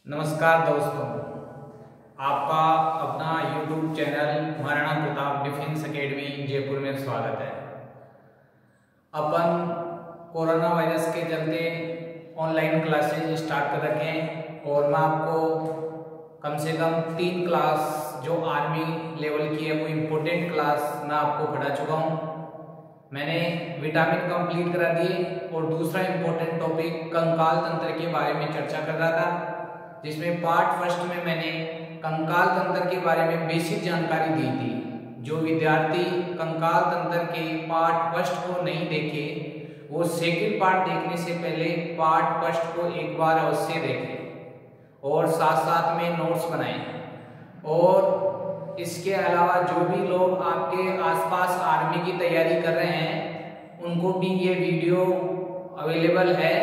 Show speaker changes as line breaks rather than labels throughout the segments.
नमस्कार दोस्तों, आपका अपना YouTube channel Maharana Pratap defence academy Jaipur में स्वागत है। अपन कोरोना वायरस के चलते ऑनलाइन क्लासेज स्टार्ट कर रखे हैं और मैं आपको कम से कम 3 क्लास जो आर्मी लेवल की है वो इम्पोर्टेंट क्लास मैं आपको पढ़ा चुका हूँ। मैंने विटामिन कंप्लीट करा दिए और दूसरा इम्पोर्टेंट टॉपिक कंकाल तंत्र के बारे में चर्चा कर रहा था, जिसमें पार्ट फर्स्ट में मैंने कंकाल तंत्र के बारे में बेसिक जानकारी दी थी। जो विद्यार्थी कंकाल तंत्र के पार्ट फर्स्ट को नहीं देखे वो सेकंड पार्ट देखने से पहले पार्ट फर्स्ट को एक बार अवश्य देखें और साथ साथ में नोट्स बनाएं। और इसके अलावा जो भी लोग आपके आसपास आर्मी की तैयारी कर रहे हैं उनको भी ये वीडियो अवेलेबल है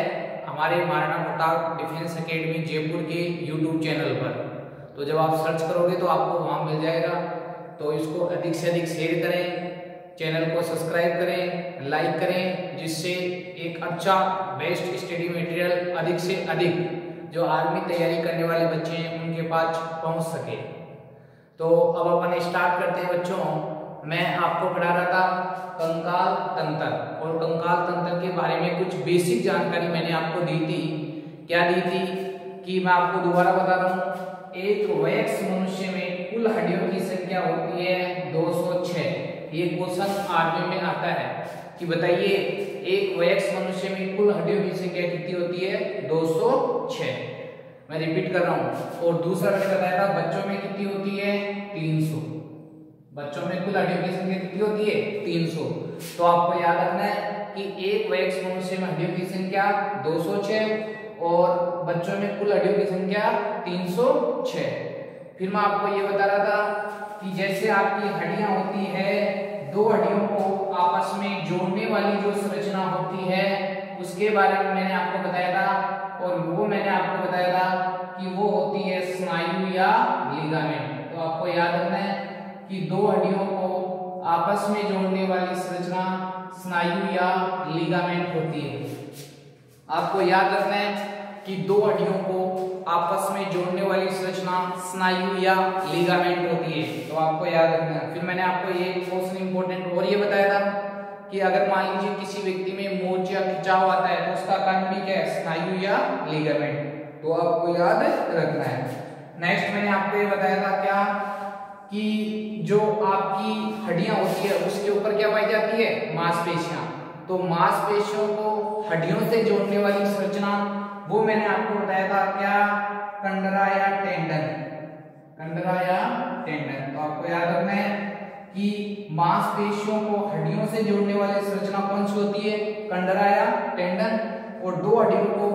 हमारे महाराणा प्रताप डिफेंस एकेडमी जयपुर के YouTube चैनल पर। तो जब आप सर्च करोगे तो आपको वहाँ मिल जाएगा। तो इसको अधिक से अधिक शेयर करें, चैनल को सब्सक्राइब करें, लाइक करें, जिससे एक अच्छा बेस्ट स्टडी मटेरियल अधिक से अधिक जो आर्मी तैयारी करने वाले बच्चे हैं उनके पास पहुँच सके। तो अब अपन स्टार्ट करते हैं बच्चों। मैं आपको पढ़ा रहा था कंकाल तंत्र, और कंकाल तंत्र के बारे में कुछ बेसिक जानकारी मैंने आपको दी थी। क्या दी थी कि मैं आपको दोबारा बता रहा हूँ। एक वयस्क मनुष्य में कुल हड्डियों की संख्या होती है 206। ये क्वेश्चन आर्मी में आता है कि बताइए एक वयस्क मनुष्य में कुल हड्डियों की संख्या कितनी होती है? 206। मैं रिपीट कर रहा हूँ। और दूसरा मैंने बताया था बच्चों में कितनी होती है? 300। बच्चों में कुल हड्डियों की संख्या कितनी होती है? 300। तो आपको याद रखना है कि एक वयस्क मनुष्य में हड्डियों की संख्या 206 और बच्चों में कुल हड्डियों की संख्या 306। फिर मैं आपको ये बता रहा था कि जैसे आपकी हड्डियां होती है, दो हड्डियों को आपस में जोड़ने वाली जो संरचना होती है उसके बारे में मैंने आपको बताया था। और वो मैंने आपको बताया था कि वो होती है स्नायु या लिगामेंट। तो आपको याद रखना है कि दो हड्डियों को आपस में जोड़ने वाली संरचना स्नायु या लिगामेंट होती है। आपको याद रखना है कि दो हड्डियों को आपस में जोड़ने वाली संरचना स्नायु या लिगामेंट होती है। तो आपको याद रखना है। फिर मैंने आपको ये क्वेश्चन इंपॉर्टेंट और ये बताया था कि अगर मान लीजिए किसी व्यक्ति में मोच या खिंचाव आता है तो उसका कारण भी क्या है? स्नायु या लिगामेंट। तो आपको याद रखना है। नेक्स्ट मैंने आपको ये बताया था क्या कि जो आपकी हड्डियां होती है उसके ऊपर क्या पाई जाती है? मांसपेशियां। तो मांसपेशियों को हड्डियों से जोड़ने वाली संरचना वो मैंने आपको बताया था क्या? कंडरा या टेंडन। कंडरा या टेंडन। तो आपको याद रखना है कि मांसपेशियों को हड्डियों से जोड़ने वाली संरचना कौन सी होती है? कंडरा या टेंडन। और दो हड्डियों को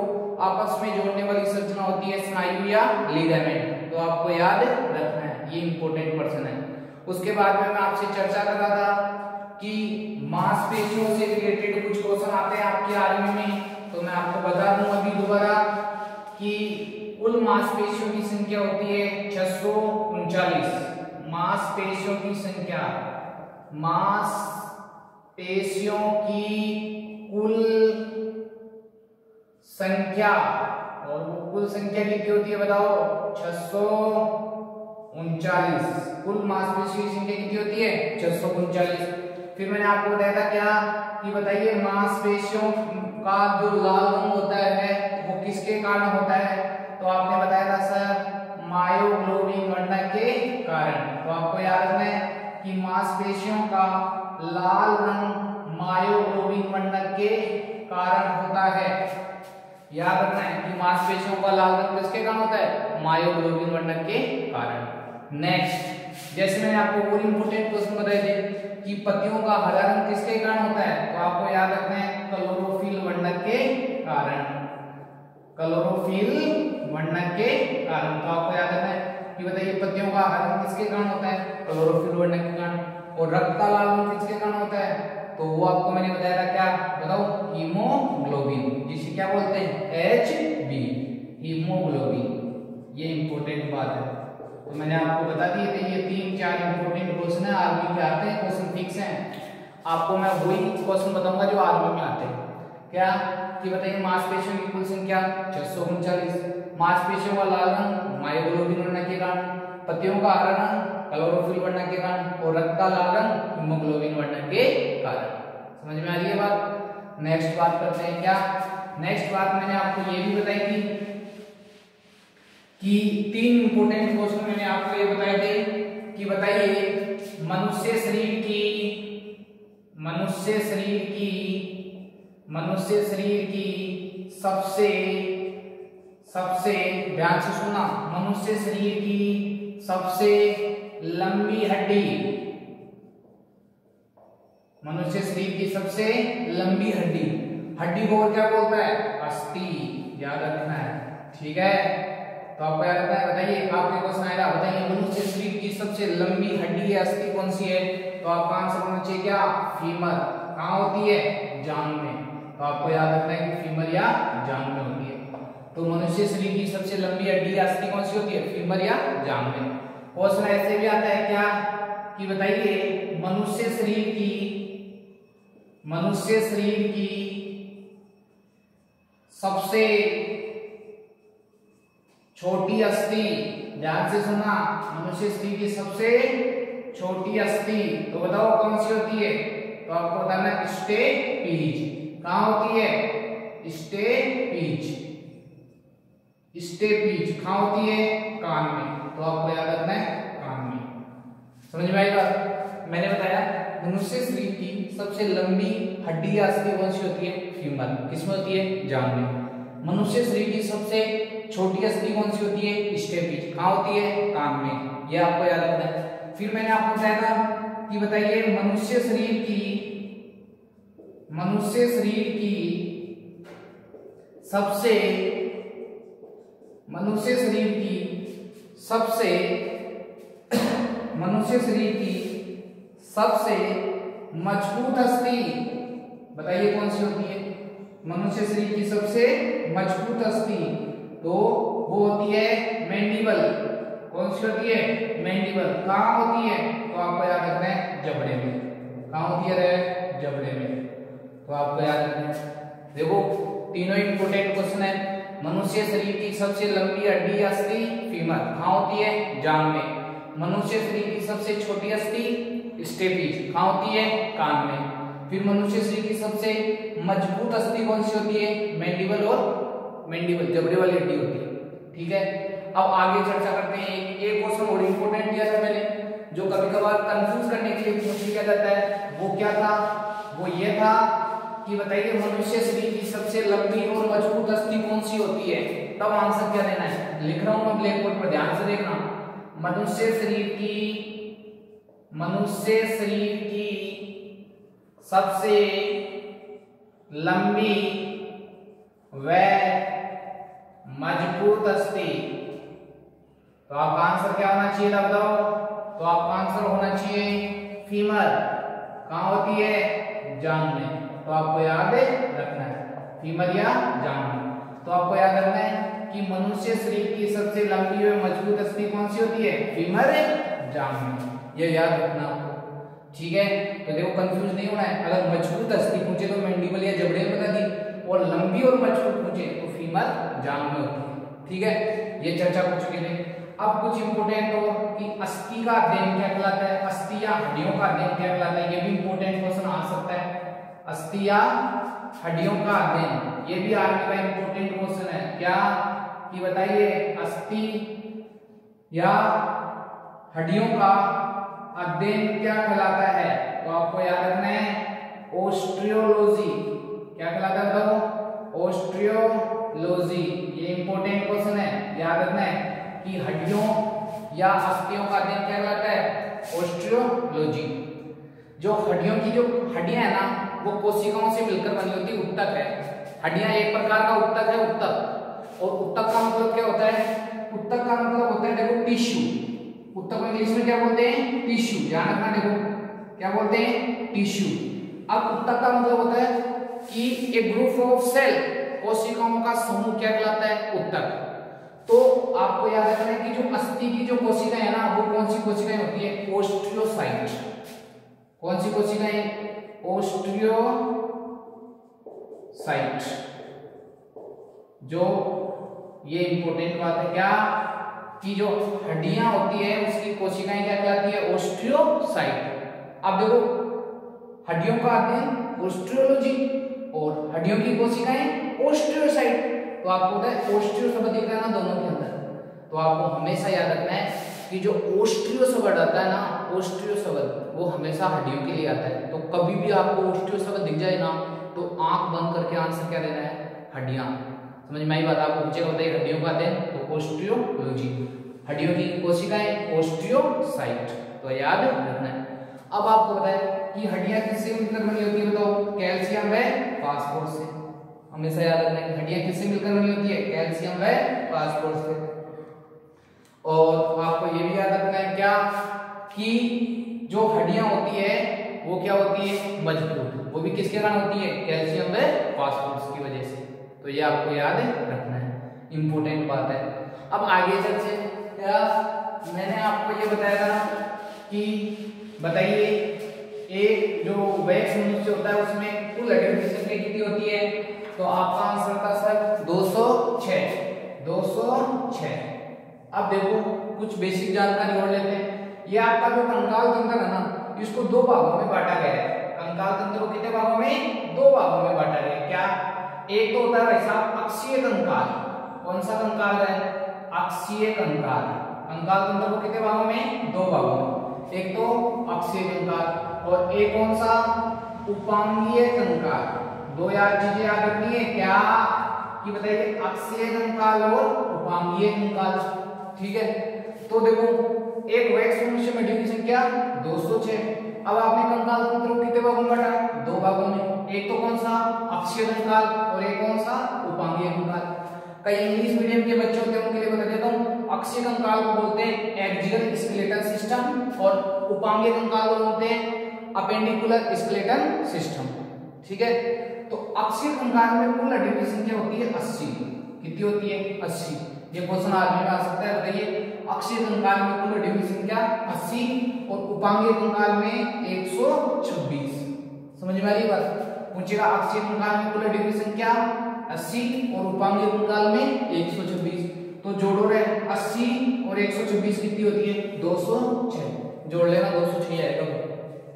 आपस में जोड़ने वाली संरचना होती है स्नायु या लिगामेंट। तो आपको याद रखना है, ये इंपॉर्टेंट पर्सन है। उसके बाद में मैं आपसे चर्चा कर रहा था कि मांसपेशियों से रिलेटेड कुछ क्वेश्चन आते हैं आपकी आर्मी में। तो मैं आपको बता दूं अभी दोबारा कि कुल मांसपेशियों की संख्या होती है 639। मांसपेशियों की संख्या, मांसपेशियों की कुल संख्या, और वो कुल संख्या कितनी होती है बताओ? 639। कुल मांसपेशियों की संख्या कितनी होती है? 639। फिर मैंने आपको बताया था क्या कि बताइए मांसपेशियों का जो लाल रंग होता है वो किसके कारण होता है? तो आपने बताया था सर मायोग्लोबिन वर्णक के कारण। तो आपको याद रखना है कि मांसपेशियों का लाल रंग मायोग्लोबिन वर्णक के कारण होता है। याद रखना है कि मांसपेशियों का लाल रंग किसके कारण होता है? मायोग्लोबिन वर्णक के कारण। नेक्स्ट, जैसे मैंने आपको और इंपोर्टेंट क्वेश्चन बताए थे कि पत्तियों का हरा रंग किसके कारण होता है? तो आपको याद रखना है क्लोरोफिल वर्णक के कारण। क्लोरोफिल वर्णक के कारण। तो आपको याद रखना है कि बताइए पत्तियों का हरा रंग किसके कारण होता है? क्लोरोफिल वर्णक के कारण। और रक्त का लाल रंग किसके कारण होता है? तो वो आपको मैंने बताया था क्या? बताओ, हीमोग्लोबिन, जिसे क्या बोलते हैं? HB, haemoglobin. ये इंपॉर्टेंट बात है। तो मैंने आपको बता दिए थे ये 3-4 इंपॉर्टेंट क्वेश्चन है आर्मी में आते हैं, क्वेश्चन फिक्स हैं। आपको मैं वही क्वेश्चन बताऊंगा जो आर्मी में आते हैं। क्या कि बताइए मांसपेशियों की कुल संख्या 639। मांसपेशियों का लाल रंग मायोग्लोबिन बढ़ने के कारण, पत्तियों का हरा रंग क्लोरोफिल बढ़ने के कारण, और रक्त का लाल रंग हीमोग्लोबिन बढ़ने के कारण। समझ में आ रही है बात। नेक्स्ट बात करते हैं क्या, नेक्स्ट बात मैंने आपको ये भी बताई थी कि 3 इंपोर्टेंट क्वेश्चन मैंने आपको ये बताए थे कि बताइए मनुष्य शरीर की सबसे ध्यान से सुना, मनुष्य शरीर की सबसे लंबी हड्डी, मनुष्य शरीर की सबसे लंबी हड्डी को क्या बोलता है, अस्थि। याद रखना है, ठीक है। तो आपको याद रखना है। बताइए आपके क्वेश्चन आएगा, बताइए मनुष्य शरीर की सबसे लंबी हड्डी या अस्थि कौन सी है, तो आपका आंसर होना चाहिए क्या, फीमर। कहाँ होती है, जांघ में। तो आपको याद रखना है कि फीमर या जांघ में होती है। तो मनुष्य शरीर की सबसे लंबी हड्डी या अस्थि कौन सी होती है, फीमर या जांघ में। क्वेश्चन ऐसे भी आता है क्या कि बताइए मनुष्य शरीर की सबसे छोटी अस्थि, ध्यान से सुना, मनुष्य शरीर की सबसे छोटी अस्थि तो बताओ कौन सी होती है, तो आपको बताना है स्टेपीज। कहाँ होती है, स्टेपीज कहाँ होती है, कान में। तो आपको याद रखना है कान में। समझ में आएगा। मैंने बताया मनुष्य शरीर की सबसे लंबी हड्डी या अस्थि कौन सी होती है, फीमर। किसमें होती है, जांघ में। मनुष्य शरीर की सबसे छोटी अस्थि कौन सी होती है, स्टेपीज। कहाँ होती है, कान में। यह आपको याद रखना है। फिर मैंने आपको बताया था कि बताइए मनुष्य शरीर की सबसे मजबूत अस्थि, बताइए कौन सी होती है, मनुष्य शरीर की सबसे मजबूत अस्थि, तो वो होती है मैंडिबल। कौन सी होती है, मैंडिबल। कहाँ होती है, तो आपको याद रखना है जबड़े में। कहाँ होती है रे, जबड़े में। तो आपको याद रखना है। देखो तीनों इंपोर्टेंट क्वेश्चन है। मनुष्य शरीर की सबसे लंबी हड्डी या अस्थि फीमर, कहाँ होती है, जांघ में। मनुष्य शरीर की सबसे छोटी अस्थि स्टेपीज, कहाँ होती है, कान में। फिर मनुष्य शरीर की सबसे मजबूत अस्थि कौन सी होती है, मैंडिबल, और मैंडिबल जबड़े वाली हड्डी होती है। ठीक है, अब आगे चर्चा करते हैं। एक क्वेश्चन और इंपोर्टेंट दिया था मैंने, जो कभी कभार कंफ्यूज करने के लिए पूछ लिया जाता है। वो क्या था, वो ये था कि बताइए मनुष्य शरीर की सबसे लंबी और मजबूत अस्थि कौन सी होती है। तब आंसर क्या देना है, लिख रहा हूं मैं ब्लैक बोर्ड पर, ध्यान से देखना। मनुष्य शरीर की सबसे लंबी व मजबूत अस्थि, तो आपका आंसर क्या होना चाहिए बताओ, तो आपका आंसर होना चाहिए फीमर। कहाँ होती है, जांघ में। तो आपको याद रखना है फीमर या जांघ में। तो आपको याद रखना है कि मनुष्य शरीर की सबसे लंबी व मजबूत अस्थि कौन सी होती है, फीमर, जांघ में। ये याद रखना आपको, ठीक है। तो देखो कंफ्यूज नहीं होना है। अगर मजबूत अस्थि पूछे तो मैंडिबल या जबड़े में बता दी, और लंबी और मजबूत पूछे तो फीमर, जांघ में होती है। ठीक है, ये चर्चा हो चुकी है। अब कुछ इंपोर्टेंट हो कि अस्थि का अध्ययन क्या कहलाता है, अस्थि या हड्डियों का अध्ययन क्या कहलाता है। ये भी इंपोर्टेंट क्वेश्चन आ सकता है, अस्थि या हड्डियों का अध्ययन। ये भी आर्मी का इंपोर्टेंट क्वेश्चन है। क्या कि बताइए अस्थि या हड्डियों का अध्ययन क्या कहलाता है, तो आपको याद रखना है ओस्टियोलॉजी। क्या कहलाता है बताओ, ओस्टियोलॉजी। ये इंपोर्टेंट क्वेश्चन है, याद रखना है कि हड्डियों या अस्थियों का अध्ययन क्या कहलाता है, ओस्टियोलॉजी। जो हड्डियों की जो हड्डियां है ना, वो कोशिकाओं से मिलकर बनी होती ऊतक है। हड्डियां एक प्रकार का ऊतक है, ऊतक। और ऊतक का मतलब क्या होता है, ऊतक का मतलब होता है देखो टिश्यू। ऊतक को इंग्लिश में क्या बोलते हैं, टिश्यू। ध्यान रखना, देखो क्या बोलते हैं, टिश्यू। अब ऊतक का मतलब होता है कि एक ग्रुप ऑफ सेल, कोशिकाओं का समूह क्या कहलाता है, ऊतक। तो आपको याद रखना है कि जो अस्थि की जो कोशिकाएं है ना, वो कौन सी कोशिकाएं होती है, ओस्टियोसाइट। कौन सी कोशिकाएं, ओस्टियोसाइट। जो ये इंपॉर्टेंट बात है क्या, कि जो हड्डियां होती है उसकी कोशिकाएं क्या कहलाती है, ओस्टियोसाइट। अब देखो हड्डियों का अध्ययन ओस्टियोलॉजी और हड्डियों की कोशिकाएं ओस्टियोसाइट। तो आपको पता है ओस्टियो शब्द दिख रहा है ना दोनों के अंदर, तो आपको हमेशा याद रखना है कि जो ओस्टियो शब्द आता है ना, ओस्टियो शब्द वो हमेशा हड्डियों के लिए आता है। तो कभी भी आपको ओस्टियो शब्द दिख जाए ना तो आंख बंद करके आंसर क्या देना है, हड्डियां। समझ में आई बात? आपको पूछेगा बताइए हड्डियों का अध्ययन, तो ओस्टियोलॉजी। हड्डियों की कोशिकाएं ओस्टियोसाइट, तो याद रखना है। अब आपको बताए कि हड्डियां किससे मिलकर बनी होती है, बताओ, कैल्शियम व फास्फोरस से। हमेशा याद रखना है कि हड्डियां किससे मिलकर बनी होती है, कैल्शियम व फास्फोरस से। और आपको ये भी याद रखना है क्या, कि जो हड्डियां होती है वो क्या होती है, मजबूत, वो भी किसके कारण होती है, कैल्शियम व फास्फोरस की वजह से। तो ये आपको याद रखना है, इंपॉर्टेंट बात है। अब आगे चलते क्या, मैंने आपको ये बताया था कि बताइए एक जो वैक्स मनुष्य होता है उसमें कुल हड्डियों की संख्या कितनी होती है, तो आपका आंसर था सर 206। 206। अब देखो कुछ बेसिक जानकारी और लेते हैं। ये आपका जो कंकाल तंत्र है ना, इसको दो भागों में बांटा गया है। कंकाल तंत्र को कितने भागों में, दो भागों में बांटा गया है। क्या, एक तो होता है भाई साहब अक्षीय कंकाल। कौन सा कंकाल है, अक्षीय कंकाल। कंकाल तंत्र को कितने भागों में, दो भागों में। एक तो अक्षीय कंकाल और एक कौन सा, उपांगीय कंकाल। दो यार चीजें याद रखनी है क्या, कि बताइए अक्षीय कंकाल और उपांगीय कंकाल। ठीक है, तो देखो एक वैक्स मनुष्य में हड्डियों की संख्या 206। अब आपने कंकाल तंत्र को कितने भागों में बांटा, दो भागों में। एक तो कौन सा, अक्षीय कंकाल और एक कौन सा, उपांगीय कंकाल। कई इंग्लिश मीडियम के बच्चे होते हैं उनके लिए बता देता हूँ, अक्षीय कंकाल को बोलते हैं एक्सियल स्केलेटल सिस्टम और उपांगीय कंकाल को बोलते हैं अपेंडिकुलर स्केलेटल सिस्टम। ठीक है, तो अक्षीय कंकाल में कुल हड्डियों की संख्या होती है 80। कितनी होती है, 80। ये क्वेश्चन आर्मी में आ सकता है, बताइए अक्षीय कंकाल में कुल हड्डियों की संख्या 80 और उपांगीय कंकाल में 126। समझ में आ रही बात? पूछेगा अक्षीय कंकाल में कुल हड्डियों की संख्या 80 और उपांगीय कंकाल में 126, तो जोड़ो रे 80 और 126 कितनी होती है, 206। जोड़ लेना 206 आएगा।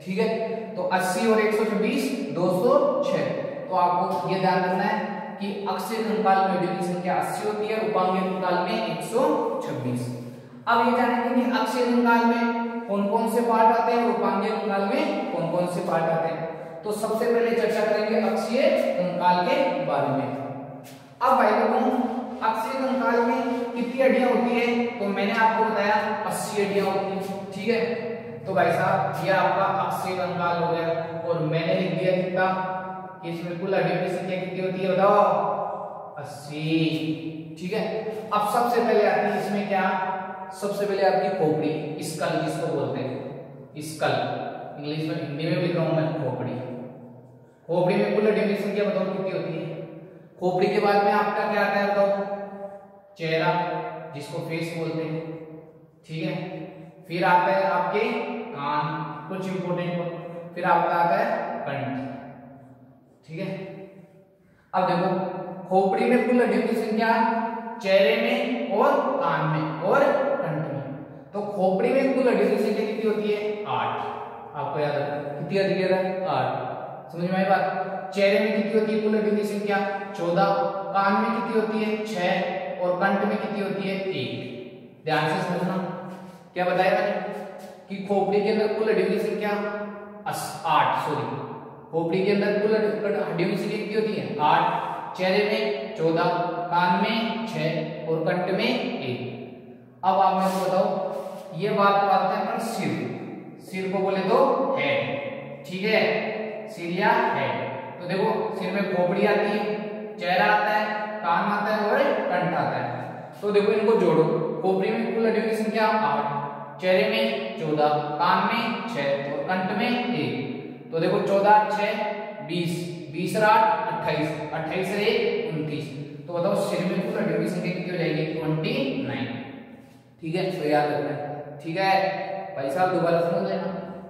ठीक है, तो 80 और 126 206। तो आपको ये ध्यान रखना है कि अक्षीय कंकाल में हड्डियों की संख्या 80 होती है, उपांगीय कंकाल में 126। अब ये जानेंगे कि अक्षीय कंकाल में कौन कौन से पार्ट आते हैं और उपांगीय कंकाल में कौन कौन से पार्ट आते हैं। तो सबसे पहले चर्चा करेंगे अक्षीय कंकाल के बारे में। अब भाई लोगों, अक्षीय कंकाल में कितनी हड्डियां होती है, तो मैंने आपको बताया 80 हड्डियां होती है। ठीक है, तो भाई साहब ये आपका अक्षीय कंकाल हो गया और मैंने लिख दिया कितना, कि इसमें कुल हड्डियों की संख्या कितनी होती है, बताओ 80। ठीक है, अब सबसे पहले आती है इसमें क्या, सबसे पहले आपकी खोपड़ी, स्कल जिसको बोलते हैं, स्कल इंग्लिश में, हिंदी में लिख रहा हूं मैं खोपड़ी। खोपड़ी में कुल हड्डियों की संख्या बताओ कितनी होती है। खोपड़ी के बाद में आपका क्या आता है बताओ, चेहरा जिसको फेस बोलते हैं। ठीक है, फिर आता है आपके कान, कुछ इंपोर्टेंट, फिर आपका आता है कंठ। ठीक है, अब देखो खोपड़ी में कुल हड्डियों की संख्या, चेहरे में और कान में और कंठ में। तो खोपड़ी में कुल हड्डियों की संख्या कितनी होती है, 8। आपको याद रखना कितनी होती है, 8। समझ में आई बात? चेहरे में कितनी होती है कुल हड्डियों की संख्या, 14। कान में कितनी होती है, 6 और कंठ में कितनी होती है, 1। ध्यान से समझना, क्या बताया मैंने कि खोपड़ी के अंदर कुल हड्डियों की संख्या 8, सॉरी, खोपड़ी के अंदर कुल हड्डियों की संख्या कितनी होती है, 8। चेहरे में 14, कान में 6 और कंठ में 1। अब आप मेरे को बताओ, ये बात आते हैं पर सिर को बोले तो हेड। ठीक है, सिर या हेड। तो देखो सिर में खोपड़ी आती है, चेहरा आता है, कान आता है और कंठ आता है। तो देखो इनको जोड़ो, खोपड़ी में कुल हड्डियों की संख्या 8, चेहरे में 14, कान में 6 और कंठ में 1। तो देखो 14 6 20, 20 और 8 28, 28 और 1 29। तो बताओ सिर में कुल हड्डियों की संख्या कितनी हो जाएगी, 29। ठीक है, तो याद रखना है। ठीक है भाई साहब, दोबारा समझ लेना,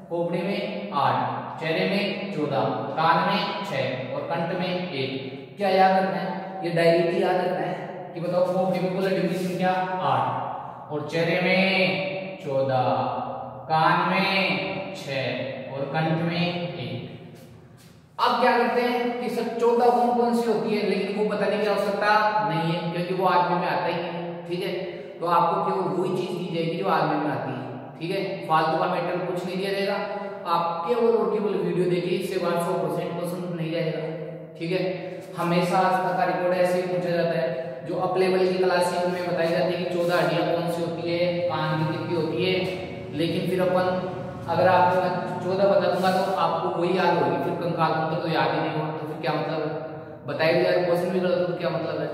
खोपड़ी में 8, चेहरे में 14, कान में 6 और कंठ में 1। क्या याद रखना है, ये डायरेक्टली याद रखना है कि बताओ खोपड़ी में कुल हड्डियों की संख्या 8 और चेहरे में 14, कान में 6 और कंठ में 1। अब क्या करते हैं कि सब 14 कौन सी होती है, लेकिन वो बताने की आवश्यकता नहीं है क्योंकि वो आदमी में आता ही है। ठीक है, तो आपको केवल वही चीज दी जाएगी जो आदमी में आती है। ठीक है, फालतू का मैटर कुछ नहीं दिया जाएगा, आप केवल और केवल वीडियो देखिए, इससे 100% क्वेश्चन नहीं जाएगा। ठीक है, हमेशा आज तक का रिकॉर्ड ऐसे ही पूछा जाता है, जो अप लेवल की क्लास है उनमें बताई जाती है कि 14 हड्डियां कौन सी होती है, कान की कितनी होती है, लेकिन फिर अपन अगर आपको मैं 14 बता दूंगा तो आपको वही याद होगी, फिर कंकाल तो याद ही नहीं होगा, तो फिर क्या मतलब है, बताइए यार क्वेश्चन भी गलत तो क्या मतलब है।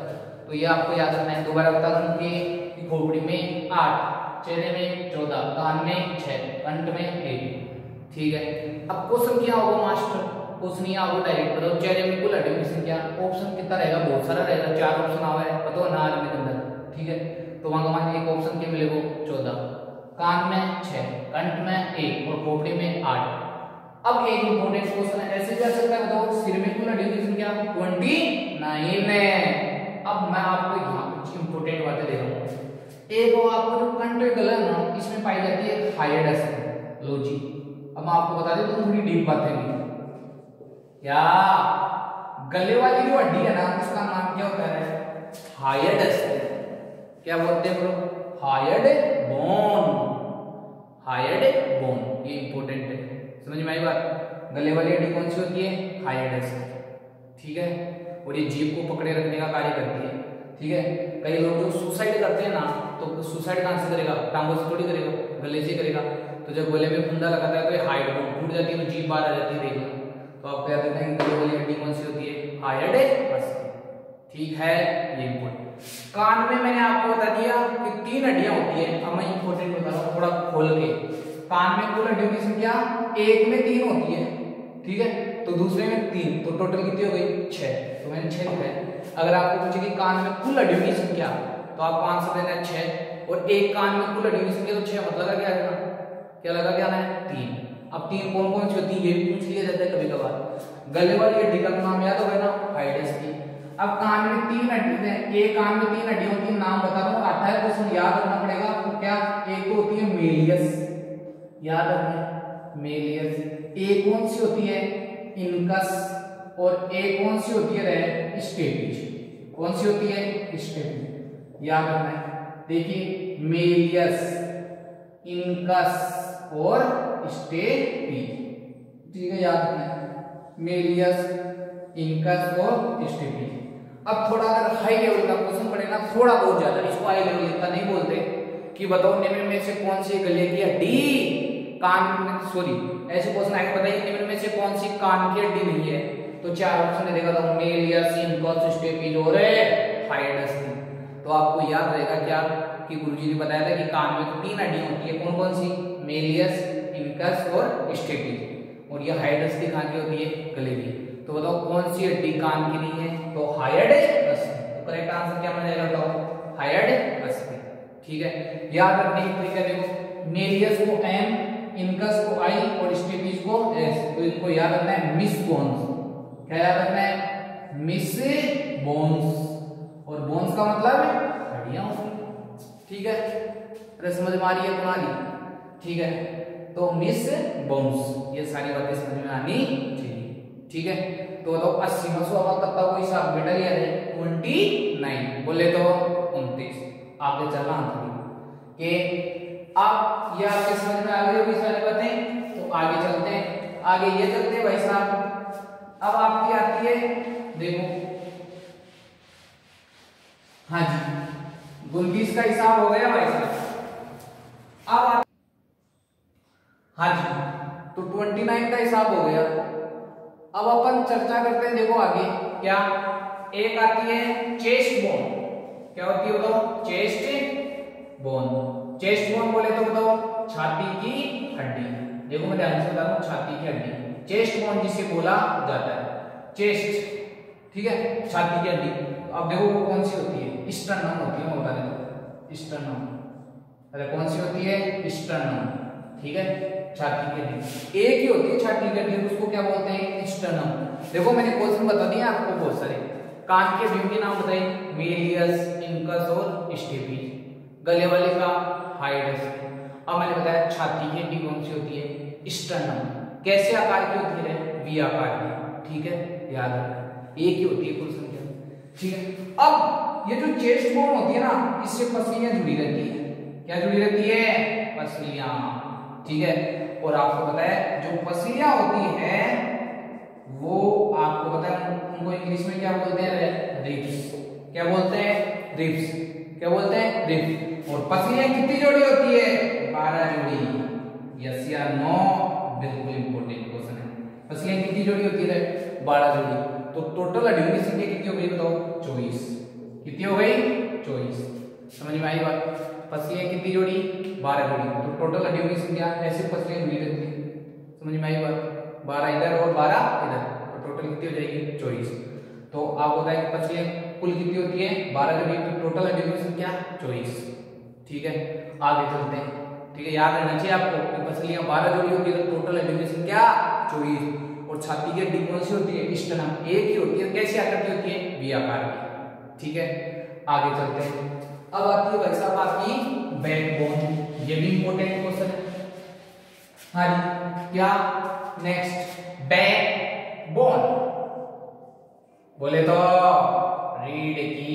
तो ये आपको याद रखना है। दोबारा बता दूं कि खोपड़ी में 8, चेहरे में 14, कान में 6, कंठ में 1। ठीक है, अब क्वेश्चन क्या होगा मास्टर, कुछ नहीं आपको डायरेक्ट बताओ चेहरे में कुल हड्डियों की संख्या। ऑप्शन कितना रहेगा, बहुत सारा रहेगा, 4 ऑप्शन आवा है पता ना आर्मी के अंदर। ठीक है, तो वहां का एक ऑप्शन क्या मिलेगा 14, कान में 6, कंठ में 1 और खोपड़ी में 8। अब एक इंपॉर्टेंट क्वेश्चन है, ऐसे भी आ सकता है, बताओ सिर में कुल हड्डियों की संख्या 29 है। अब मैं आपको यहाँ कुछ इंपॉर्टेंट बातें दे रहा हूँ। एक वो आपको जो कंठ गला है ना, इसमें पाई जाती है हाइड्स। लो जी, अब मैं आपको बता दूं तो थोड़ी डीप बातें नहीं, क्या गले वाली जो हड्डी है ना उसका नाम क्या होता है, हाइड्स। क्या बोलते हैं bro, hide bone, hide bone. ये इंपॉर्टेंट है, समझ में आई बात। गले वाली हड्डी कौन सी होती है, हाइड्स। ठीक है, और ये जीभ को पकड़े रखने का कार्य करती है। ठीक है, कई लोग जो सुसाइड करते हैं ना, तो सुसाइड कहां से करेगा, टांगों से थोड़ी करेगा, गले से करेगा। तो जब गले में फंदा लगाता है तो ये हाइड बोन टूट जाती है, तो जीभ बाहर आ जाती है। देखो तो आप क्या कहते हैं, गले वाली हड्डी कौन सी होती है, हाइड्स। ठीक है, ये इंपॉर्टेंट। कान में मैंने आपको बता दिया कि 3 हड्डियां होती है। अब मैं इंपॉर्टेंट बता रहा हूं थोड़ा खोल के। कान में कुल हड्डियों की संख्या एक में 3 होती है। ठीक है, तो दूसरे में 3, तो टोटल कितनी हो गई 6, तो मैंने 6 लिखा है। अगर आपको पूछे कि कान में कुल हड्डियों की संख्या, तो आपको आंसर देना है 6, और एक कान में कुल हड्डियों की संख्या तो 6, मतलब क्या है, क्या लगा क्या है 3। अब 3 कौन कौन सी होती है ये भी पूछ लिया जाता है कभी कभार। गले वाली हड्डी का नाम याद होगा ना, हाइड्स की। अब कान में 3 हड्डी है, एक कान में 3 हड्डियों की नाम बता रहा हूं, आता है क्वेश्चन याद रखना पड़ेगा। तो क्या, एक तो होती है मेलियस, याद रखना मेलियस। एक कौन सी होती है, इनकस, और एक कौन सी होती है स्टेपिज। कौन सी होती है, स्टेपिज, याद रखना है। देखिए मेलियस, इनकस और स्टेपिज। ठीक है, याद रखना है मेलियस, इनकस और स्टेपिज। अब थोड़ा अगर हाई लेवल का क्वेश्चन पड़ेगा, थोड़ा बहुत ज्यादा, इसको हाई लेवल इतना नहीं बोलते कि बताओ निम्न में से कौन सी गले की हड्डी कान, सॉरी ऐसे क्वेश्चन आएगा, बताइए निम्न में से कौन सी कान की हड्डी नहीं है। तो 4 ऑप्शन देगा, तो मेलियस, इनकस, स्टेपिज और हाइड्स। तो आपको याद रहेगा क्या कि गुरुजी ने बताया था कि कान में तो 3 हड्डियां होती है, कौन कौन सी, मेलियस, इनकस और स्टेपिज, और ये हाइड्स की कहां की होती है, गले की। तो बताओ कौन सी हड्डी कान की नहीं है, तो हाइड्स। तो करेक्ट आंसर क्या बन जाएगा, बताओ हाइड्स। ठीक है, याद रखने की तरीका देखो, मेलियस को एम, इनकस को आई और स्टेपिज को एस। तो इनको याद रखना है मिस बोन्स। क्या याद रखना है, मिस बोन्स, और बोन्स का मतलब हड्डियां होती है। ठीक है, अरे समझ में आ रही है तुम्हारी। ठीक है, तो मिस बोन्स, ये सारी बातें समझ में आनी चाहिए। ठीक है, तो बताओ 80 में 100 का कितना कोई हिसाब बेटा लिया है 29, बोले तो 29। आगे चलना कि आप ये आपके समझ में आ गई होगी सारी बातें। तो आगे चलते हैं, आगे ये चलते हैं भाई साहब। अब आपकी आती है, देखो हाँ जी 29 का हिसाब हो गया भाई साहब। अब आप हाँ जी, तो 29 का हिसाब हो गया। अब अपन चर्चा करते हैं, देखो आगे क्या, एक आती है चेस्ट बोन। क्या होती है बताओ, चेस्ट बोन। चेस्ट बोन बोले तो बताओ छाती की हड्डी। देखो मैं ध्यान से बता रहा हूं, छाती की हड्डी चेस्ट बोन जिसे बोला जाता है, चेस्ट। ठीक है, छाती की हड्डी। अब देखो वो कौन सी होती है, स्टर्नम होती है, मैं बता देता हूं स्टर्नम। अरे कौन सी होती है, स्टर्नम। ठीक है, छाती की हड्डी एक ही होती है छाती की हड्डी, उसको क्या बोलते हैं, स्टर्नम। देखो मैंने क्वेश्चन बता दिया आपको बहुत सारे, कान के हड्डियों के नाम बताइए, मेलियस, इंकस और स्टेपी। गले वाले का हाइडस। अब मैंने बताया छाती की हड्डी कौन सी होती है, स्टर्नम। कैसे आकार की होती है, वी आकार की, ठीक है, याद रखना एक ही होती है कुल संख्या, ठीक है। अब ये जो चेस्ट बोन होती है ना, इससे पसलियां जुड़ी रहती है। क्या जुड़ी रहती है, पसलियां, ठीक है। और आपको पता है जो पसलियां होती है वो आपको पता है उनको इंग्लिश में क्या बोलते हैं, रिब्स। क्या बोलते हैं, रिब्स। क्या बोलते हैं, रिब्स। और पसलियां कितनी जोड़ी होती है, 12 जोड़ी। यस या नो, बिल्कुल इंपॉर्टेंट क्वेश्चन है। पसलियां कितनी जोड़ी होती है, 12 जोड़ी। तो टोटल हड्डियों की संख्या कितनी हो गई बताओ, 24। कितनी हो गई, 24। समझ में आई बात। पसलियां कितनी जोड़ी, 12 जोड़ी। तो टोटल हड्डियों की संख्या ऐसे पसलियां जुड़ी रहती है, समझ में आई बात। 12 इधर और 12 इधर, तो टोटल कितनी हो जाएगी, 24। तो आप बताएं कि पसलियां कुल कितनी होती है, 12 जोड़ी। तो टोटल हड्डियों की संख्या 24, ठीक है। आगे चलते हैं, ठीक है। याद रहना चाहिए आपको कि पसलियां 12 जोड़ी होती है तो टोटल हड्डियों की संख्या 24। और छाती की हड्डी कौन सी होती है, स्टर्नम, एक ही होती है। कैसी आकार की होती है, वी आकार की, ठीक है। आगे चलते हैं। अब आती है भाई साहब आपकी बैकबोन। ये भी इंपॉर्टेंट क्वेश्चन है। हाँ, क्या नेक्स्ट, बैकबोन बोले तो रीढ़ की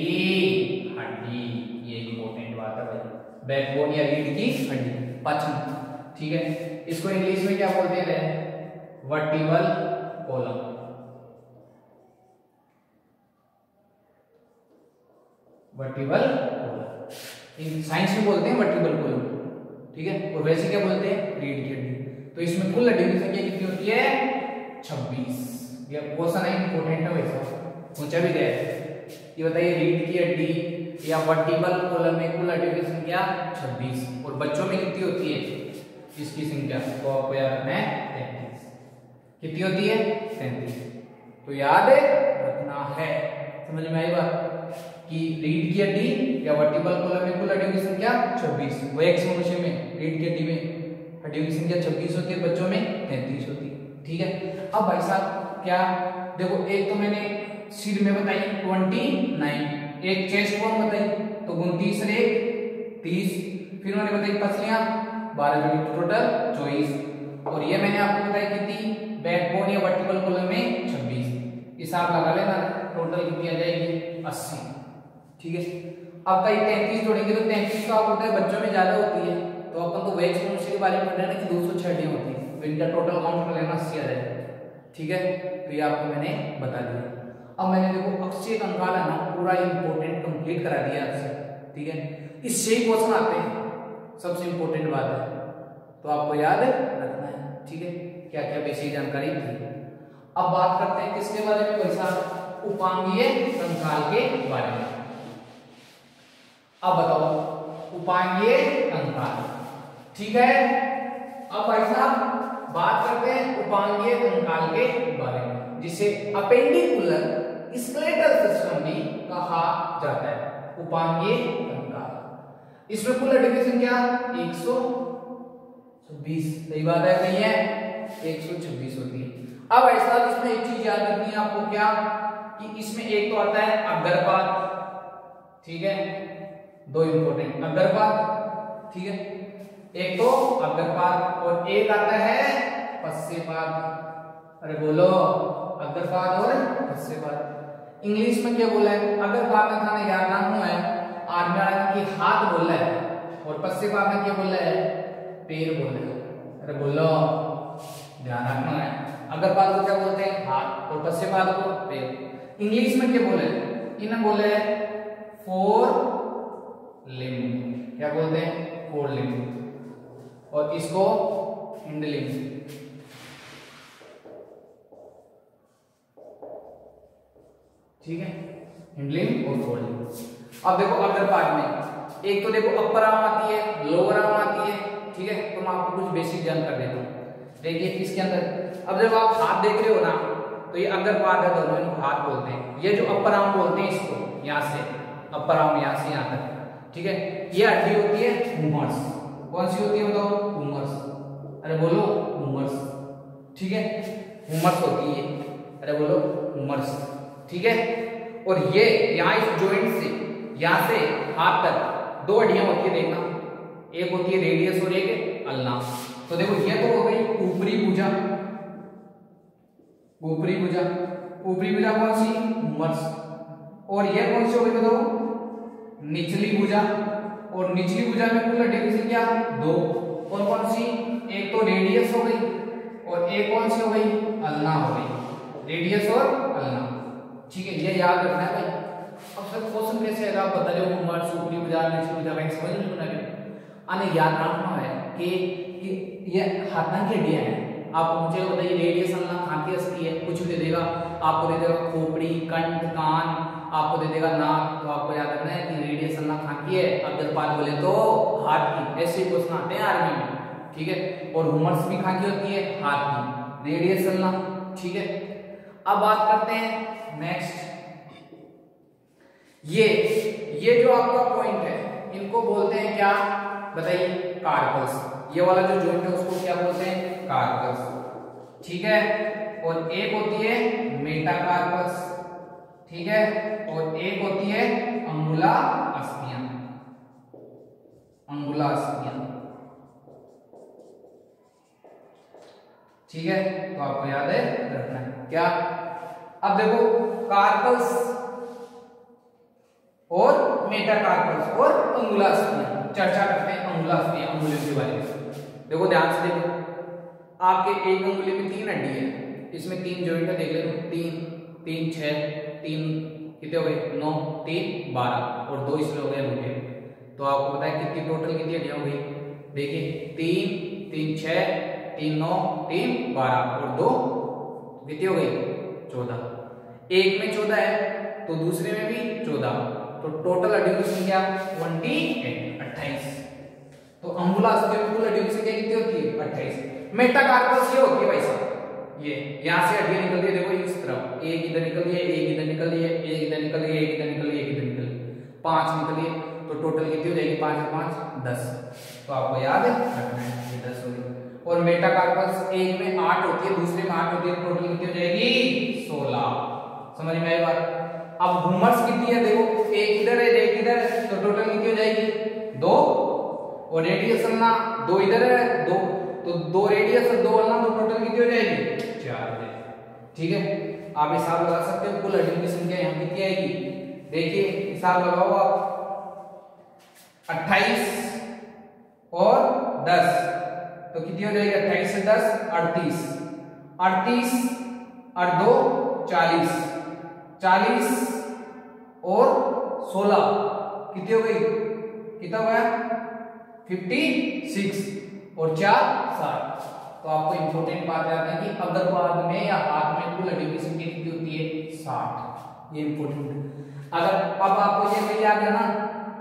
हड्डी। ये इंपॉर्टेंट बात है भाई, बैकबोन या रीढ़ की हड्डी, पाचन, ठीक है। इसको इंग्लिश में क्या बोलते हैं, vertebral column. Vertebral column science में बोलते हैं वर्टिबल कॉलम, ठीक है। और वैसे क्या बोलते हैं, रीढ़ की हड्डी। तो इसमें कुल हड्डियों की संख्या कितनी होती है, 26। ये क्वेश्चन है, इंपॉर्टेंट है वैसा, पूछा भी गया है। ये बताइए रीढ़ की हड्डी या वर्टिबल कॉलम में कुल हड्डियों की संख्या 26 और बच्चों में कितनी होती है इसकी संख्या, तो आपको याद रखना है 33। कितनी होती है, 33। तो याद रखना है। समझ में आई बात कि रीढ़ की हड्डी या वर्टिबल कॉलम में कुल हड्डियों की संख्या 26। वयस्क मनुष्य में रीढ़ की हड्डी में हड्डियों की संख्या 26 होती है, बच्चों में 33 होती है, ठीक है। अब भाई साहब क्या देखो, एक तो मैंने सिर में बताई 29, एक चेस्ट बोन बताई तो 29 से 30, फिर मैंने बताई पसलियां 12 जोड़ी, टोटल 24। और ये मैंने आपको बताई कितनी, बैकबोन या वर्टिकल कॉलम में 26। हिसाब लगा लेना, टोटल कितनी आ जाएगी, 80, ठीक है। अब कहीं 33 जोड़ेंगे तो 33 तो आप होता है बच्चों में ज्यादा होती है, तो अपन को वयस्क मनुष्य के बारे में पढ़ना है कि 206 हड्डियां होती है, तो इनका टोटल काउंट कर लेना 80 आ जाएगा, ठीक है। तो ये आपको मैंने बता दिया। अब मैंने देखो अक्षय कंकाल है ना, पूरा इंपॉर्टेंट कंप्लीट करा दिया आपसे, ठीक है। इससे ही क्वेश्चन आते हैं, सबसे इंपॉर्टेंट बात है, तो आपको याद रखना है, ठीक है, क्या क्या बेसिक जानकारी थी। अब बात करते हैं किसके बारे में भाई साहब, उपांगीय कंकाल के बारे में। अब बताओ उपांगीय कंकाल, ठीक है। अब भाई साहब बात करते हैं उपांगीय कंकाल के बारे में, जिसे अपेंडिकुलर स्केलेटल सिस्टम भी कहा जाता है, उपांगीय कंकाल। इसमें कुल हड्डियों की संख्या 126, सही बात है नहीं है, 126 होती है। अब ऐसा इसमें एक चीज याद रखनी है आपको, क्या कि इसमें एक तो आता है अग्रपाद, ठीक है, दो इंपॉर्टेंट अग्रपाद, ठीक है, एक तो अग्रपाद और एक आता है पश्चपाद। अरे बोलो, अग्रपाद और पश्चपाद। इंग्लिश में क्या बोला है, अग्रपाद में खाने याद नाम हुआ है, आर्मी वाला की हाथ बोल रहा है, और पश्चपाद में क्या बोल रहा है, पैर बोल रहा है। अरे बोलो, ध्यान रखना है, अग्रपाद को क्या बोलते हैं, हाथ, और पश्चपाद को पैर। इंग्लिश में क्या बोले, इन्हें बोले फोर लिम्ब, क्या बोलते हैं, फोर लिम्ब, और इसको हिंड लिम्ब, ठीक है, हिंड लिम्ब और फोर लिम्ब। अब देखो अग्रपाद में एक तो देखो अपर आर्म आती है, लोअर आर्म आती है, ठीक है। तो मैं आपको कुछ बेसिक जानकारी देता हूँ। देखिए इसके अंदर अब जब आप हाथ देख रहे हो ना, तो ये अग्रपाद है, दोनों इनको हाथ बोलते हैं। ये जो अपर आर्म बोलते हैं इसको, यहाँ से अपर आर्म यहाँ से यहाँ तक, ठीक है। ये हड्डी होती है हुमर्स, कौन सी होती है बताओ, हुमर्स। अरे बोलो हुमर्स, ठीक है, हुमर्स होती है, अरे बोलो हुमर्स, ठीक है। और ये यहाँ इस जॉइंट से यहाँ से हाथ तक दो हड्डियां होती है, देखना, एक होती है रेडियस और एक अल्ना। तो देखो ये तो हो गई ऊपरी भुजा, ऊपरी भुजा, ऊपरी भुजा कौन सी, हुमर्स। और ये कौन सी हो गई बताओ, निचली भुजा। और निचली भुजा में कुल हड्डियों की संख्या 2। और कौन सी, एक तो रेडियस हो गई और एक कौन सी हो गई, अल्ना हो गई, रेडियस और अल्ना। ठीक है, ये याद रखना है भाई। अब सर क्वेश्चन कैसे आएगा आप बता दो, हुमर्स, ऊपरी भुजा, निचली भुजा, भाई समझ में बना रहे आने याद रखना है कि ये हाथों की हड्डियां हैं। आप मुझे बताइए रेडियस अल्ना कहाँ की असली है, कुछ भी दे देगा आपको, दे देगा खोपड़ी, कंठ, कान, आपको दे देगा नाक। तो आपको याद रखना है कि रेडियस अल्ना कहाँ की है, अब्दुल पाल बोले तो हाथ की। ऐसे क्वेश्चन आते हैं आर्मी में, ठीक है। और हुमर्स भी कहाँ की होती है, हाथ की, रेडियस अल्ना, ठीक है। अब बात करते हैं नेक्स्ट, ये जो आपका पॉइंट है इनको बोलते हैं क्या बताइए, कार्पल्स। ये वाला जो जॉइंट है उसको क्या बोलते हैं, कार्पल्स, ठीक है। और एक होती है मेटाकार्पस, ठीक है, और एक होती है अंगुला अस्थियां, अंगुला अस्थियां, ठीक है। तो आपको याद है रखना है क्या। अब देखो कार्पल्स और मेटाकार्पल्स और अंगुला अस्थियां, चर्चा करते हैं अंगुला अस्थियां, अंगुली के बारे में। देखो ध्यान से देखो, आपके एक अंगुली में 3 हड्डी है, इसमें 3 जॉइंट है, देख लो 3 3 6 3 कितने हो गए, 9 3 12 और 2 इसमें हो गए अंगूठे। तो आपको पता है कितनी टोटल कितनी हड्डियां हो गई, देखिए 3 3 6 3 9 3 12 और 2 कितनी हो गई, 14। एक में 14 है तो दूसरे में भी 14, तो टोटल हड्डियों की संख्या 28। तो अंगुला अस्थियों में कुल हड्डियों की संख्या कितनी होती है, 28। मेटाकार्पस ये होती है भाई साहब, ये यहां से हड्डियां निकलती है, देखो इस तरफ एक इधर निकल रही है, एक इधर निकल रही है, एक इधर निकल रही है, एक इधर निकल रही है, एक इधर निकल रही है, 5 निकली है। तो टोटल कितनी हो जाएगी, 5 और 5 10। तो आपको याद है रखना है, ये 10 हो गई। और मेटाकार्पस एक में 8 होती है, दूसरे में 8 होती है, टोटल कितनी हो जाएगी 16। समझ में आई बात। अब हुमर्स कितनी है, देखो एक इधर है एक इधर है, तो टोटल कितनी हो जाएगी 2। और रेडियस अल्ना 2 इधर है 2, तो 2 रेडियस और 2 अल्ना, तो टोटल कितनी हो जाएगी 4 हो जाएगी, ठीक है। आप हिसाब लगा सकते हो कुल हड्डियों की संख्या यहाँ कितनी आएगी, देखिए हिसाब लगाओ आप, 28 और 10 तो कितनी हो जाएगी, 28 से 10 38, 38 और 2 40, 40 और 16 कितनी हो गई, कितना हो गया 56 और 4 60। तो आपको इंपॉर्टेंट बात याद है कि अगर बाद में या हाथ में कुल हड्डियों की संख्या कितनी होती है 60, ये इंपॉर्टेंट। अगर अब आपको ये नहीं याद है ना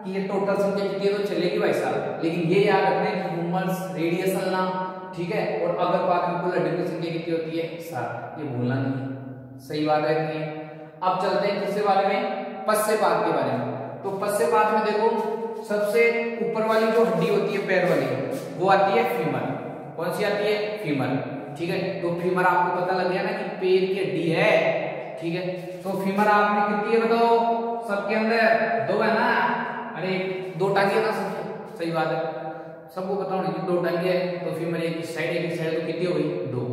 कि ये टोटल संख्या कितनी है तो चलेगी भाई साहब, लेकिन ये याद रखना है कि हुमर्स रेडियस अल्ना, ठीक है, और अगर बाद में कुल हड्डियों की संख्या कितनी होती है 60, ये भूलना नहीं, सही बात है कि। अब चलते हैं किसके बारे में, पश्चपाद के बारे में। तो पश्चपाद में देखो सबसे ऊपर वाली जो हड्डी होती है पैर वाली, वो आती है फीमर। कौन सी आती है, फीमर, ठीक है। तो फीमर आपको पता लग गया ना कि पैर की हड्डी है, ठीक है। तो फीमर आपने कितनी है बताओ, सबके अंदर 2 है ना, अरे 2 टांगे है ना सबके, सही बात है, सबको बताओ ना कि 2 टांगे है, तो फीमर एक इस साइड एक इस साइड, तो कितनी हो गई 2।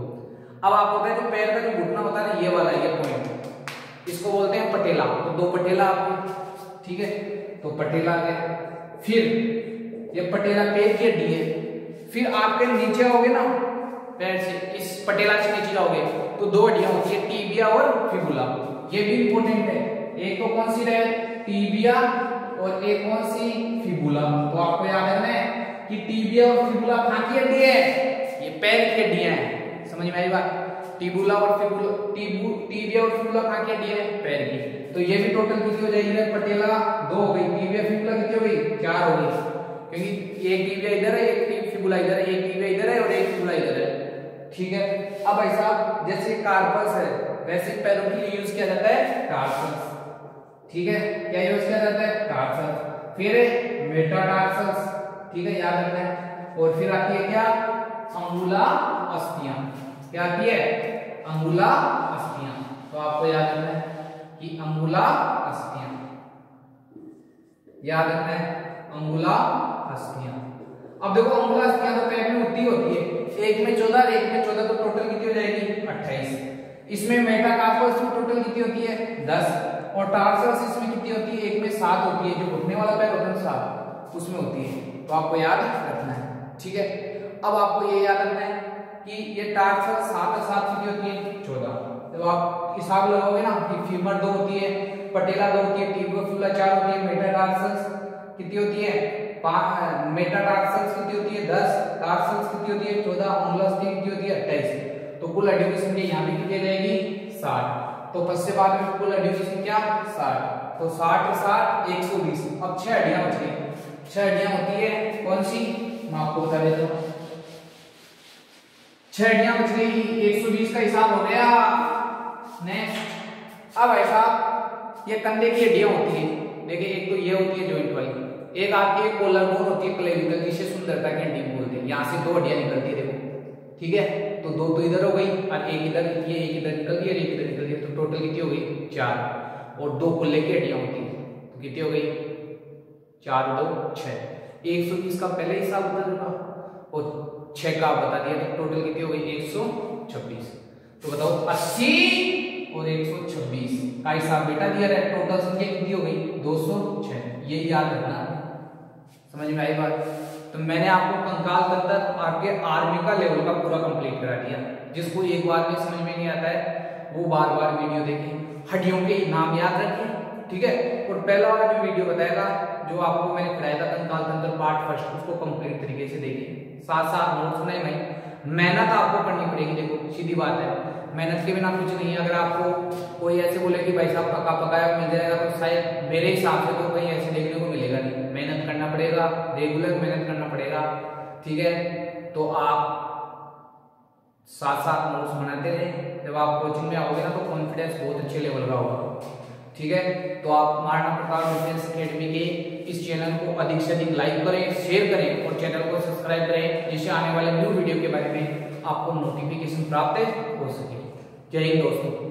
अब आपको पता है जो पैर का जो घुटना होता है ना, ये वाला ये पॉइंट, इसको बोलते हैं पटेला। तो 2 पटेला आपके, ठीक है, तो पटेला गया। फिर ये पटेला पैर की हड्डी है, फिर आपके नीचे आओगे ना पैर से, इस पटेला से नीचे जाओगे तो 2 हड्डियां होती है, टीबिया और फिबुला। ये भी इंपॉर्टेंट है, एक तो कौन सी रहे, टीबिया, और एक कौन सी, फिबुला। तो आपको याद रखना है कि टीबिया और फिबुला कहां की हड्डी है, ये पैर की हड्डियां हैं, समझ में आई बात। टिबुला और फिबुला, टीबिया और फिबुला कहां की हड्डी है, पैर की। तो ये भी टोटल कितनी हो जाएगी, पटेला 2 हो गई, टीबिया फिबुला कितनी हो गई 4 हो गई, क्योंकि एक टीबिया इधर है, एक फिबुला इधर है, एक टीबिया इधर है और एक फिबुला इधर है, ठीक है। अब ऐसा जैसे कार्पस है वैसे पैरों के लिए यूज किया जाता है टार्सस, ठीक है, क्या यूज किया जाता है टार्सस। फिर मेटाटार्सस, ठीक है, याद रखना है। और फिर आती है क्या, अंगुला अस्थियां, क्या आती है, अंगुला अस्थियां। तो आपको याद रखना है। कि अंगुला अस्थियां, याद रखना है अंगुला अस्थियां। अब देखो अंगुला अस्थियां तो पैर में होती है, एक में 14 एक में 14, तो टोटल कितनी हो जाएगी 28। इसमें मेटाकार्पस में टोटल कितनी होती है 10, और टार्सल्स इसमें कितनी होती है, एक में 7 होती है, जो घुटने वाला पैर होता है 7 उसमें होती है, तो आपको याद रखना है। ठीक है, अब आपको ये याद रखना है कि ये टार्सल 7 और 7 कितनी होती है 14। तो आप हिसाब लगाओगे ना कि फीमर 2 होती है, पटेला 2 होती है, टिबियोफ्यूला 4 होती है, मेटाटार्सल्स कितनी होती है 5, मेटाटार्सल्स कितनी होती है 10, टार्सल्स कितनी होती है 14, अंगुलास्थि कितनी होती है 28। तो कुल हड्डियों की संख्या यहाँ भी कितनी रहेगी 60। तो पश्च बाद में कुल हड्डियों की संख्या 60, तो 60 और 60 120। अब 6 हड्डियां बच गई, 6 हड्डियां होती है कौन सी, मैं आपको बता देता हूँ। 6 हड्डियां बच गई, 120 का हिसाब हो गया। नेक्स्ट, अब ऐसा ये कंधे की हड्डियां होती है, देखिए एक तो ये होती है जॉइंट वाली, एक आपकी कोलर बोन होती है क्लेविकल, जिसे सुंदरता की हड्डी बोलते हैं। यहाँ से 2 हड्डियां निकलती है देखो, ठीक है, तो 2 तो इधर हो गई और एक इधर, ये एक इधर निकल गई और एक इधर निकल गई, तो टोटल कितनी हो गई 4। और 2 कुल्ले की हड्डियां होती है, तो कितनी हो गई 4 2 6। 120 का पहले हिसाब बता दूंगा और 6 का बता दिया, तो टोटल कितनी हो गई 126। तो बताओ 80 और 126 का हिसाब बेटा दिया है, टोटल संख्या कितनी हो गई 206। ये याद रखना, समझ में आई बात। तो मैंने आपको कंकाल तंत्र आपके आर्मी का लेवल का पूरा कंप्लीट करा दिया। जिसको एक बार में समझ में नहीं आता है वो बार बार वीडियो देखें, हड्डियों के नाम याद रखें, ठीक है। और पहला वाला जो वीडियो बताएगा जो आपको मैंने कराया था कंकाल तंत्र पार्ट फर्स्ट, उसको कंप्लीट तरीके से देखिए, साथ साथ नोट्स बनाए भाई। मेहनत आपको करनी पड़ेगी, देखो सीधी बात है, मेहनत के बिना कुछ नहीं है। अगर आपको कोई ऐसे बोले कि भाई साहब पका पकाया मिल जाएगा, तो शायद मेरे हिसाब से तो कहीं ऐसे देखने को मिलेगा नहीं। मेहनत करना पड़ेगा, रेगुलर मेहनत करना पड़ेगा, ठीक है। तो आप साथ साथ नोट्स बनाते रहे, जब आप कोचिंग में आओगे ना तो कॉन्फिडेंस बहुत अच्छे लेवल का होगा, ठीक है। तो आप महाराणा प्रताप डिफेंस एकेडमी के इस चैनल को अधिक से अधिक लाइक करें, शेयर करें और चैनल को सब्सक्राइब करें, जिससे आने वाले न्यू वीडियो के बारे में आपको नोटिफिकेशन प्राप्त हो सके। जय हिंद दोस्तों।